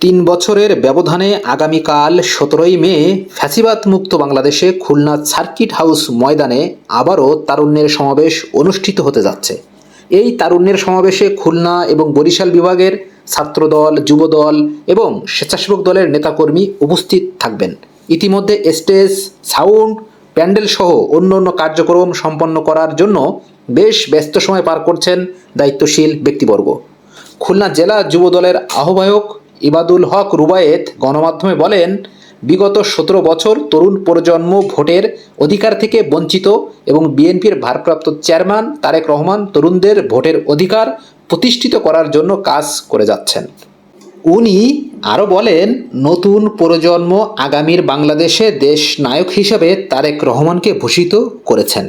৩ বছরের ব্যবধানে আগামীকাল ১৭ই মে ফ্যাসিবাদ মুক্ত বাংলাদেশে খুলনা সার্কিট হাউস ময়দানে আবারও তারুণ্যের সমাবেশ অনুষ্ঠিত হতে যাচ্ছে। এই তারুণ্যের সমাবেশে খুলনা এবং বরিশাল বিভাগের ছাত্রদল, যুবদল এবং স্বেচ্ছাসেবক দলের নেতাকর্মী উপস্থিত থাকবেন। ইতিমধ্যে স্টেজ, সাউন্ড, প্যান্ডেল সহ অন্য কার্যক্রম সম্পন্ন করার জন্য বেশ ব্যস্ত সময় পার করছেন দায়িত্বশীল ব্যক্তিবর্গ। খুলনা জেলা যুবদলের আহ্বায়ক ইবাদুল হক রুবায়েত গণমাধ্যমে বলেন, বিগত ১৭ বছর তরুণ প্রজন্ম ভোটের অধিকার থেকে বঞ্চিত এবং বিএনপির ভারপ্রাপ্ত চেয়ারম্যান তারেক রহমান তরুণদের ভোটের অধিকার প্রতিষ্ঠিত করার জন্য কাজ করে যাচ্ছেন। উনি আরও বলেন, নতুন প্রজন্ম আগামীর বাংলাদেশে দেশ নায়ক হিসাবে তারেক রহমানকে ভূষিত করেছেন।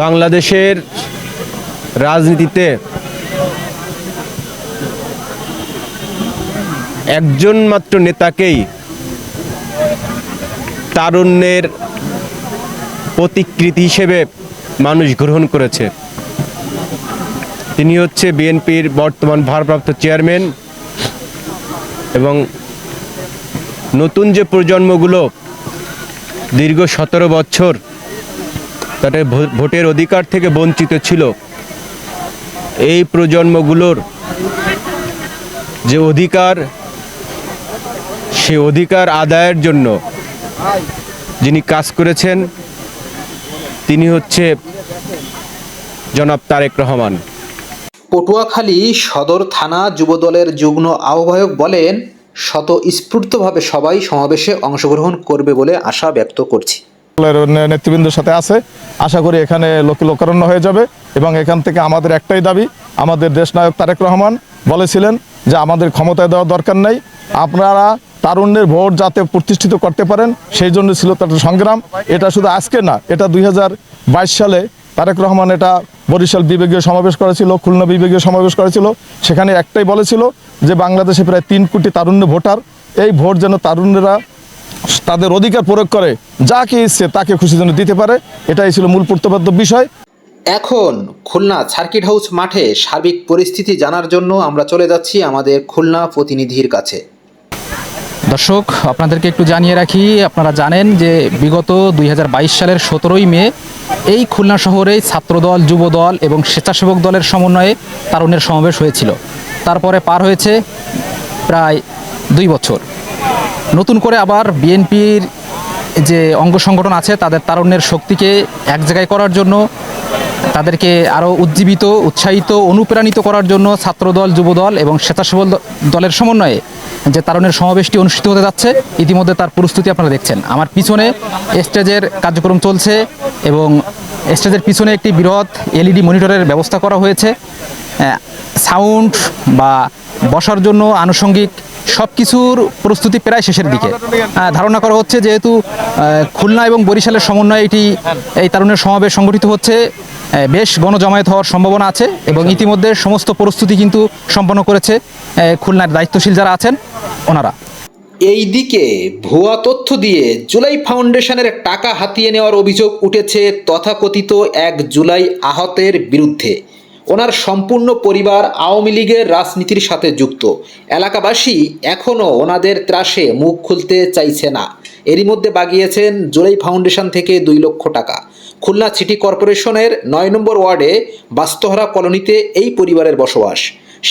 বাংলাদেশের রাজনীতিতে একজন মাত্র নেতাকেই তারুণ্যের প্রতিকৃতি হিসেবে মানুষ গ্রহণ করেছে। তিনি হচ্ছে বিএনপির বর্তমান ভারপ্রাপ্ত চেয়ারম্যান এবং নতুন যে প্রজন্মগুলো দীর্ঘ ১৭ বছর তাদের ভোটের অধিকার থেকে বঞ্চিত ছিল, এই প্রজন্মগুলোর যে অধিকার, সে অধিকার আদায়ের জন্য যিনি কাজ করেছেন তিনি হচ্ছে জনাব তারেক রহমান। পটুয়াখালী সদর থানা যুবদলের যুগ্ম আহ্বায়ক বলেন, স্বতঃস্ফূর্তভাবে সবাই সমাবেশে অংশগ্রহণ করবে বলে আশা ব্যক্ত করছি। নেতৃবৃন্দের সাথে আছে, আশা করি এখানে লোকারণ্য হয়ে যাবে এবং এখান থেকে আমাদের একটাই দাবি, আমাদের দেশনায়ক তারেক রহমান বলেছিলেন যে আমাদের ক্ষমতায় দেওয়ার দরকার নেই, আপনারা তারুণ্যের ভোট যাতে প্রতিষ্ঠিত করতে পারেন সেই জন্য ছিল তার সংগ্রাম। এটা শুধু আজকে না, এটা 2022 সালে তারেক রহমান এটা বরিশাল বিভাগীয় সমাবেশ করেছিল, খুলনা বিভাগীয় সমাবেশ করেছিল। সেখানে একটাই বলেছিল যে বাংলাদেশে প্রায় 3 কোটি তারুণ্য ভোটার, এই ভোট যেন তারুণ্যরা তাদের অধিকার প্রয়োগ করে যাকে ইচ্ছে তাকে খুশি যেন দিতে পারে, এটাই ছিল মূল প্রতিপাদ্য বিষয়। এখন খুলনা সার্কিট হাউস মাঠে সার্বিক পরিস্থিতি জানার জন্য আমরা চলে যাচ্ছি আমাদের খুলনা প্রতিনিধির কাছে। দর্শক, আপনাদেরকে একটু জানিয়ে রাখি, আপনারা জানেন যে বিগত 2022 সালের 17ই মে এই খুলনা শহরে ছাত্রদল, যুবদল এবং স্বেচ্ছাসেবক দলের সমন্বয়ে তারুণ্যের সমাবেশ হয়েছিল। তারপরে পার হয়েছে প্রায় 2 বছর। নতুন করে আবার বিএনপির যে অঙ্গ সংগঠন আছে তাদের তারুণ্যের শক্তিকে এক জায়গায় করার জন্য, তাদেরকে আরও উজ্জীবিত, উৎসাহিত, অনুপ্রাণিত করার জন্য ছাত্রদল, যুবদল এবং স্বেচ্ছাসেবক দলের সমন্বয়ে যে তারুণ্যের সমাবেশটি অনুষ্ঠিত হতে যাচ্ছে, ইতিমধ্যে তার প্রস্তুতি আপনারা দেখছেন। আমার পিছনে স্টেজের কার্যক্রম চলছে এবং স্টেজের পিছনে একটি বৃহৎ এলইডি মনিটরের ব্যবস্থা করা হয়েছে। সাউন্ড বা বসার জন্য আনুষঙ্গিক সব কিছুর প্রস্তুতি প্রায় শেষের দিকে। ধারণা করা হচ্ছে যেহেতু খুলনা এবং বরিশালের সমন্বয়ে এই তারুণ্যের সমাবেশ সংগঠিত হচ্ছে, বেশ গণজমায়েত হওয়ার সম্ভাবনা আছে এবং ইতিমধ্যে সমস্ত প্রস্তুতি কিন্তু সম্পন্ন করেছে খুলনার দায়িত্বশীল যারা আছেন ওনারা। এইদিকে ভুয়া তথ্য দিয়ে জুলাই ফাউন্ডেশনের টাকা হাতিয়ে নেওয়ার অভিযোগ উঠেছে তথাকথিত 1 জুলাই আহতের বিরুদ্ধে। ওনার সম্পূর্ণ পরিবার আওয়ামী লীগের রাজনীতির সাথে যুক্ত। এলাকাবাসী এখনও ওনাদের ত্রাসে মুখ খুলতে চাইছে না। এরই মধ্যে বাগিয়েছেন জুলাই ফাউন্ডেশন থেকে 2 লক্ষ টাকা। খুলনা সিটি কর্পোরেশনের 9 নম্বর ওয়ার্ডে বাস্তহরা কলোনিতে এই পরিবারের বসবাস।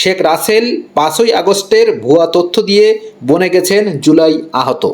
শেখ রাসেল 5ই আগস্টের ভুয়া তথ্য দিয়ে বনে গেছেন জুলাই আহত।